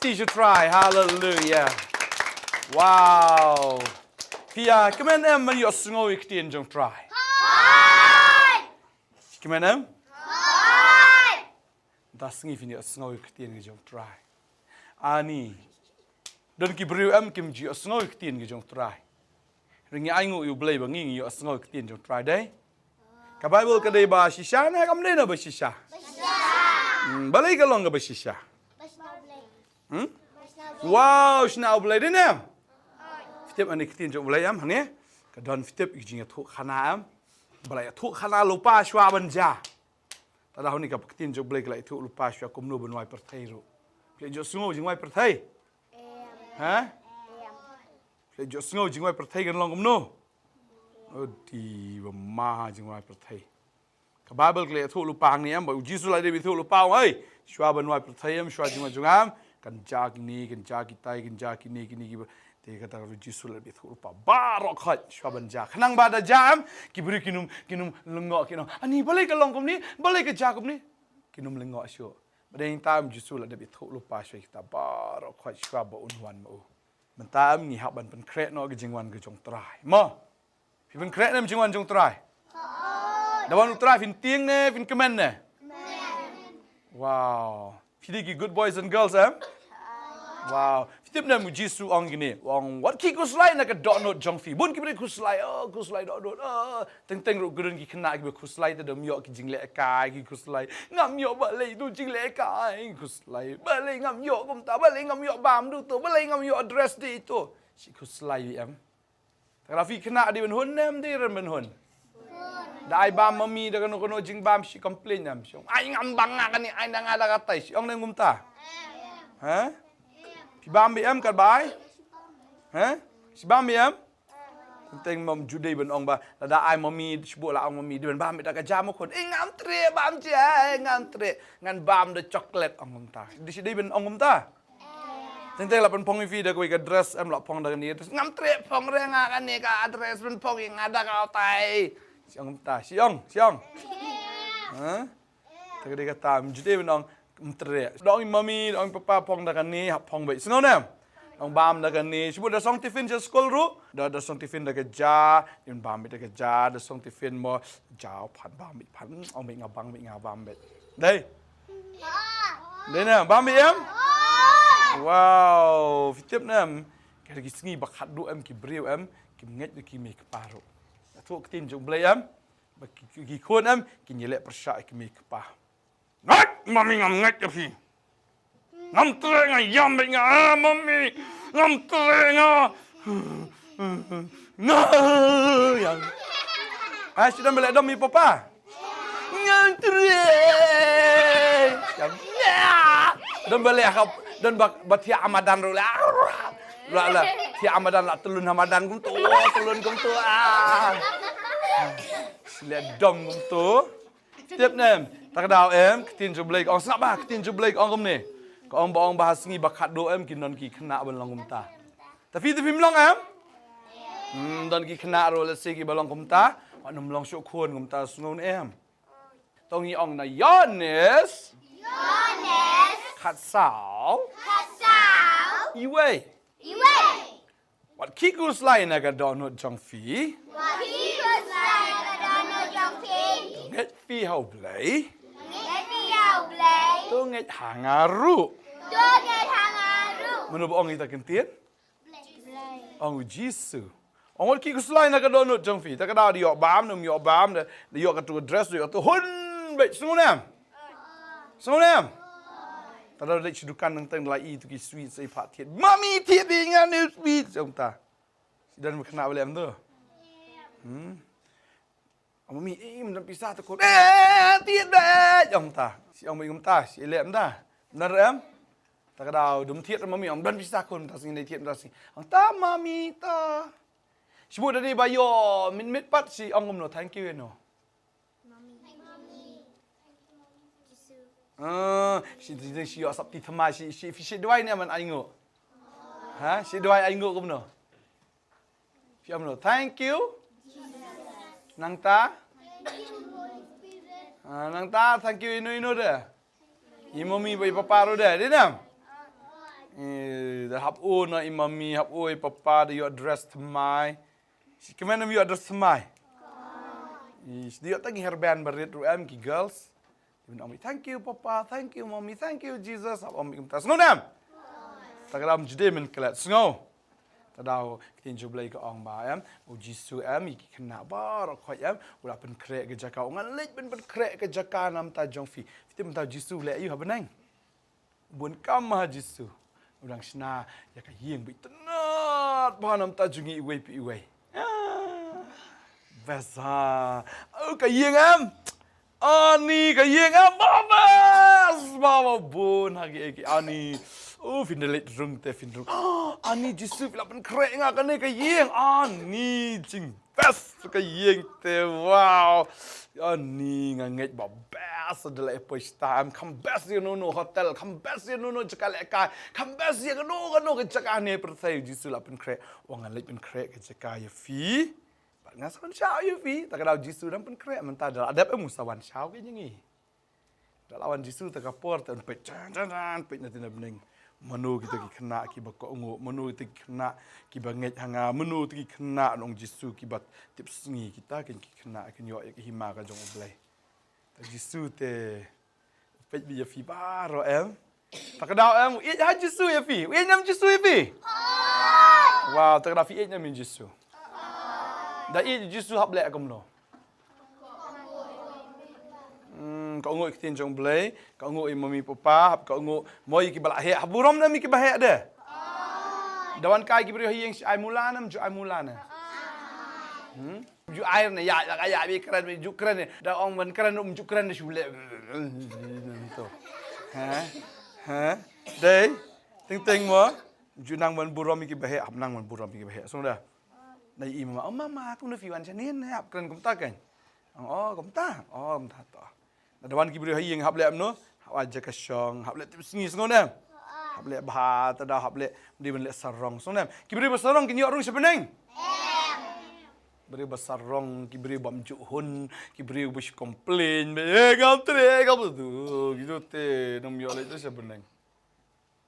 teacher try. Hallelujah. Wow. Pia, come on, em, you sngo iktin jong try. Come on, em. Das ngi fini sngo iktin jong try. Ani. Don ki bru em kim ji sngo iktin jong try. Ringi aingu you blay bangi you sngo iktin jong try day. Ka Bible ka day ba shisha na kam na ba shisha. Balay ka long ba shisha. Wow, snau blay din em. Fitip ani iktin jong blay em hang ka don fitip ikjing thu khana em. Balay thu khana lupa shwa banja. Tada honi ka iktin jong blay ka thu lupa shwa kumnu benwai perthai ro. Ple jo sngo jing wai perthai. Ha? Ple jo sngo jing wai perthai kan long kumnu. Di ma jing wai perthai. Ka Bible kle thu lupa hang ni em ba Jesus lai de bi thu lupa ai. Shwa benwai perthai em shwa jing wai jungam kan ja kini kan ja kitai kan ja kini ki te kata ru Jesus lai bi thu lupa barok khat shwa banja khanang ba da jam ki bri kinum lengo kinum ani balai ka long kum ni balai ka ja kum ni kinum lengo syo badai tam Jesus lai de bi thu lupa shwa kita barok khat shwa ba unwan mo man tam ni hak ban pen kret no ke jingwan ke jong trai mo pi pen kret nem jingwan jong trai da wan trai fin tieng ne fin kemen ne wow Fidiki good boys and girls wow fitip na mu jisu ong gini wong what ki kuslai na ka dot not jong fi bun ki bre kuslai dot teng teng ru gurun ki kena ki kuslai ta dom yo ki jingle kai ki kuslai ngam yo ba le du jingle kai kuslai ba le ngam yo kum ta ba le ngam yo bam du to ba le ngam yo address di to si kuslai em ta fi kena di ben hun nem di ren ben hun Dai bam mami da kono jing bam si complain nam siong ai ngam bang nga kan ni ai nang ada katai siong nang ngumta ha pi bam bi em kat bai ha si bam bi em teng mom jude ben ong ba da ai mami sibu la ong mami ben bam da ka jam kon ngam tre bam je ngam tre ngan bam da chocolate ong ngumta di si ben ong ngumta teng la pen pong fi da ko ka dress em la pong da ni ngam tre pong re nga kan ni ka address ben pong ngada ka tai siang ta siang ha tak dia kata mjute benong mtre dong mami dong papa pong da kan ni hap pong bai sngo nem dong bam da kan ni sibu da song tiffin je school ru da song tiffin da ka ja in bam da ka ja da song tiffin mo ja phan bam mi phan ong mi nga bam bet đây đây nè bam mi em wow tiếp nem cái sngi bak Khatduh em ki breu em ki nget ki me ka paro thu tin jong blay em ba ki khon em ki ni le persha ki mi pa ngat mami ngam ngat ya fi ngam tre nga yam be nga mami ngam tre nga no yang sudah balik dom mi papa ngam tre yang don balik akap don batia amadan ru la ti amadan la telun hamadan kum tu telun kum tu sile dom kum tu tiếp nem tak dau em tin ju blake ong snap ba tin ju blake ong kum ni ko ong ba ong bahas ngi ba Khatduh em kinon ki khna ban long kum ta tapi tu film long em don ki khna ro le se ki ba long kum ta wa num long sho khon kum ta sngon em tong ni ong na yones khatsao iwei What kikus lai na ka donut jong fi? Nget fi hau blai. Tu nget hangaru. Menurut ong kita kentian? Ong jisu. Ong what kikus lai na ka donut jong fi? Ta ka da di yok bam num yok bam da yok ka tu dress yok tu hun bet sungunam. Sungunam. Tadi ada cedukan tentang lagi tu ki sweet saya pak tiat. Mami tiat dengan ni sweet jom ta. Dan kena boleh am tu. Mami mendan pisah tu kau. Tiat dah jom ta. Si om ingum ta, si lem dah. Benar am? Tak ada dum tiat mami om dan pisah kau ta sing tiat ta sing. Ang ta mami ta. Sebut dari bayo min pat si ong no thank you no. She asap ti thama she doi ne man aingo. Ha? She doi aingo kum no. Fiam no. Thank you. Nang ta. Nang ta thank you ino de. Imomi bai papa ro de. Di nam. hap o na imami, hap o papa, you address to my. Kemana you address to my? Dia tagi herban berit ruam ki girls. Thank you papa, thank you mommy, thank you Jesus. Hap om tas ngonam. Takram jide men kelat sngo. Tadau kitin jublai ke ong ba em, o jisu em iki kena bar khoi em, ula pen krek ke jaka ngan lej pen krek ke jaka nam ta jong fi. Fitim ta jisu le you habenang. Bun kam ha jisu. Udang sna ya ka yeng bi tenat ba nam ta jungi iwe pi iwe. Vasa. Oh ka yeng em. Ani ka yeng em babas. Baba bun hagi ani. Oh, findelit rung te finrung. Ani jisu pila pen krek nga kane ka yeng. Ani jing best ka yeng te. Wow. Ani nganget babas adalah time. Come best you no hotel. Come best you no jakal ekai. Come best you no ke jakah ne pertai jisu la pen krek. Wang alit pen krek ke jakah ya fi. Pak ngasawan syau ya fi. Tak kena jisu dan pen krek mentah adalah adab musawan syau ke jengi. Lawan jisu tak kapor tak pet pet nanti nak bening. Menu kita kena kibat kau ungu, menu kita kena kibat nget hanga, menu kita kena nong jisu kibat tips sngi kita kena yo hima ka jong oblai. Tak jisu te pet bi fi baro em. Tak kedau em, ha jisu ya fi. Nyam jisu ya fi. Wow, tak kedau fi nyam jisu. Da jisu hab lek komno. Kau ngoi kitin jong blai, kau ngoi mami papa, kau ngoi moi ki balak he, haburom na mi ki bahek de. Dawan kai ki beri yang si ai mulana, ju ai mulana. Ju air na ya kaya bi keren bi ju keren. Da ong men keren ju keren de shule. To. Ha? Dei. Ting mo. Ju nang men burom mi ki bahek, hab nang men burom mi ki bahek. So dah. Dai i mama, mama aku nu fiwan chanin hab keren kum ta kan. Oh, kum ta. Oh, kum ta to. Dawan ki beri yang hab lek no, hab aja ka syong, hab lek sngi sngonam. Hab lek bah, tada hab lek di ben lek sarong sngonam. Ki beri basarong ki nyok rung sebeneng. Beri basarong, ki beri bam juhun, ki beri bus komplain, gam tre gam tu. Gitu te nom yo lek tu sebeneng.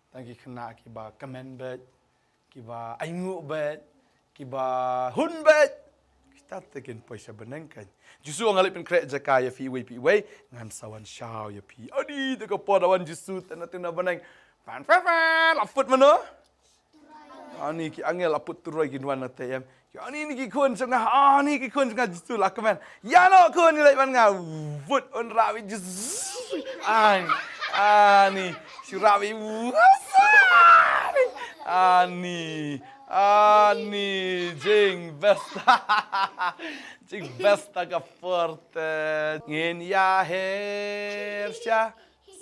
Tangki kena ki ba comment bet, ki ba aingu bet, ki ba hun bet. Kita tekin poisa beneng kan. Justru orang alik pen krek jakaya fi pi we ngan sawan syau ya pi. Adi te ko podawan justru tena beneng. Fan laput mano. Ani ki angel laput turoi ginwan te em. Ki ani ni ki kun sengah ni ki kun sengah justru lah kemen. Ya no kun ni lek man ngau. Vut on rawi justru. Ani si rawi. Ani jing besta jing besta ka forte ngin ya hersha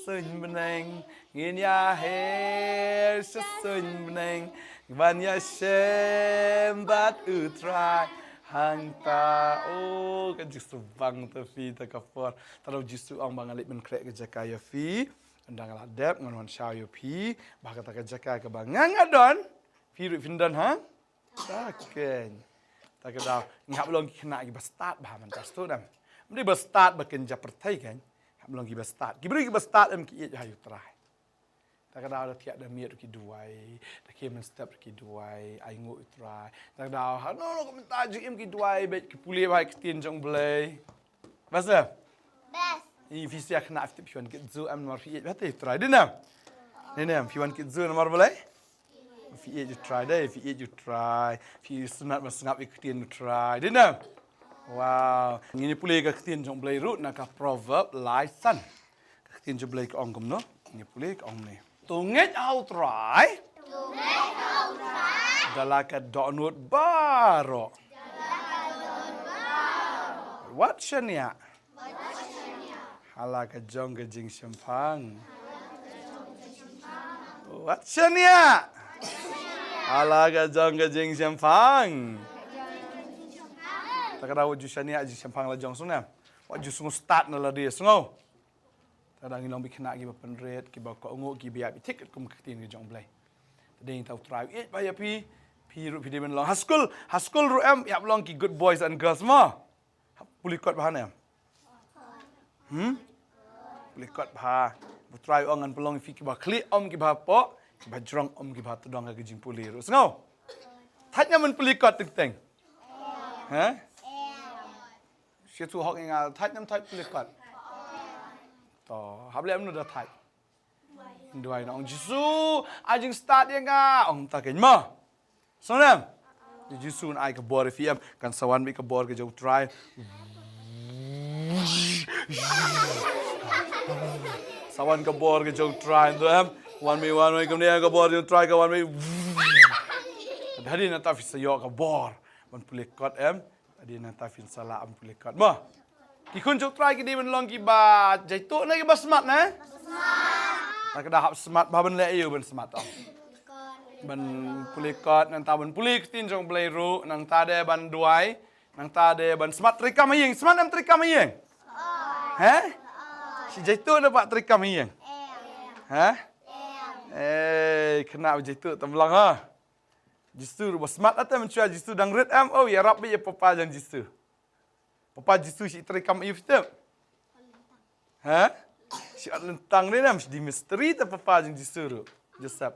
sun beneng ngin ya hersha sun beneng van ya sembat utrai hangta oh kan jisu bang te fi ta ka for taru jisu ang bangalik men krek ke jakaya fi andang ladep ngan wan syau yo pi bah kata ke jakaya ke bangang adon Firu findan ha? Takkan. Tak kedau. Ngap long kena ki start bah man tas tu dam. Mesti start baken japertai kan. Ngap long ki start. Ki beri ki start em ki hayu try. Tak kedau dah tiak dah miat ki duai. Tak ki men step ki duai. Ai ngu try. Tak kedau ha no komentar ji em ki duai bet ki pulih bai ki tin jong blai. Basa? Bas. Ni visi ak na afti piwan ki zu am nomor fi hati try dinam. Dinam piwan ki zu nomor boleh? If you eat, you try there. If you eat, you try. If you sunat masngap ikutin, you try. Dina? Wow. Ini pulih kekitin jong belai root nak proverb lisan. Kekitin jong belai ke ongkom no. Ini pulih ke ong ni. Tunget au try. Tunget au try. Dalaka donut baro. Dalaka donut baro. What shania? What shania? Halaka jong ke jing sempang. What shania? Alaga jong ke jing sempang. Tak kena wujud shania jing sempang la jong sunam. Wujud sungu start na la dia sungu. Kadang ilong bikena ki ba penret ki ba ko ngo ki biak tiket kum ketin ke jong blai. Tadi tau try it ba ya pi ru pi de ben long haskul ru em ya long ki good boys and girls ma. Pulikot bahan em. Pulikot bah. Try ongan pelong fi ki ba klik om ki ba po bajrong kiba tudong ke jing puli ru sngau thatnya men puli kot teng ha sia tu hok nga thatnya that puli kot to hab le nu da that duai nong jisu ajing start dia nga ong ta ke ma sonam jisu ai ke bor fiam kan sawan mi ke bor ke jauh try sawan ke bor ke jauh try tu one way kemudian ke bor jauh try ke one way hari na ta fi sayo ke bor man puli kot hari na ta fin salah puli kot ma ki kun jauh try ke di men long ki ba jaitu na ki ba smart na tak dah hap smart ba ben le eu ben smart tau ben puli kot nang ta ben puli tin jong play ru nang ta de ban duai nang ta de ban smart trika mayeng smart am trika mayeng ha si jaitu na pak trika mayeng ha kena jaitu tamblang ha jisu ru smart atam mencua jisu dang red oh ya rabbi ya papa jang jisu papa jisu si trika mayeng fitem ha si lentang ni nam di misteri ta papa jang jisu ru josep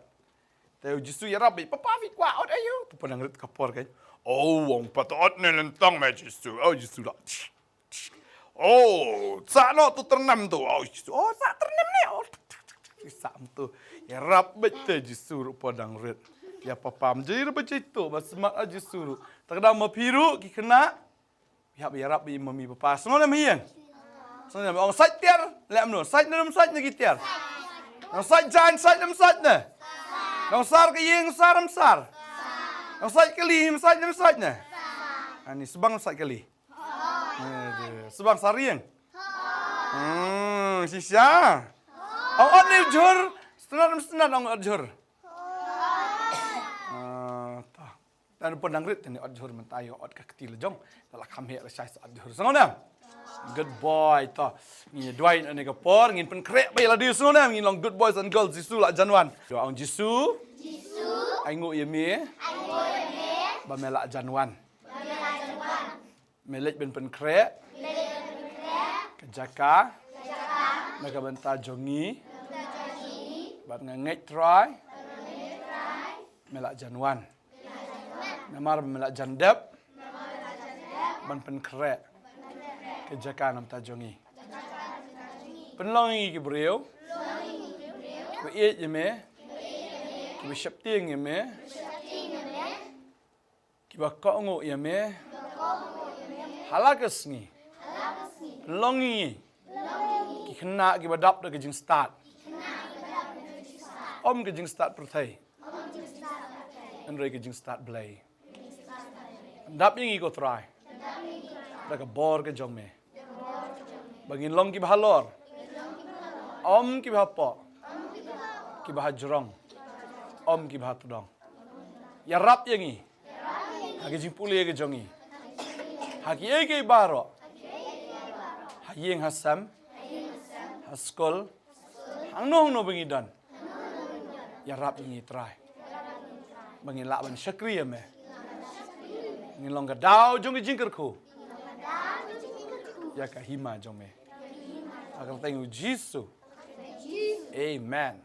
teu jisu ya rabbi papa fi kwa out ayo papa dang red kapor kan oh wong patot ni lentang me jisu oh jisu dak oh sa no tu ternam tu oh jisu oh sa ternam ni oh sam tu ya rabbi te jisu ru padang red ya papa menjadi baca itu basmat aja suruh terkadang mapiru ki kena ya rabbi mami papa semua nam hiang semua nam orang sat tiar lem no sat nam sat ni tiar orang sat jan sat nam sat ne orang sar ke yeng sar nam sar orang sat kali sat nam sat ne ani sebang sat kali sebang sarieng sisa orang ni jur setengah orang jur dan pun nangrit ni adhur mentayo od ka ketil jong dalam kami la sai adhur sangona good boy to ni duai ni ka por ngin pen krek bai la di sangona ngin long good boys and girls jisu la janwan do ang jisu ai ngo ye me ba melak janwan melek ben pen krek kejaka maka benta jongi bat ngengek try melak janwan namar melak jandap ban pen krek kejaka nam tajongi penlongi ki breu ko e ye me ki bishap ting ye me ki ba ko ngo ye me halakas ni penlongi ki kena ki badap de jing start om ke jing start perthai andrei ke jing start blay dap yang iko try dak bor ke jong me bangin long ki bhalor om ki bhapo ki bahajrong om ki bhatdong ya rap yang i hagi jing puli ke jongi hagi ke baro hayeng hasam haskol hangno no bengidan ya rap yang i try bangin lak ban syakri me ngin long ka dau jong jingker ko ya ka hima jong me akan tengu jisu amen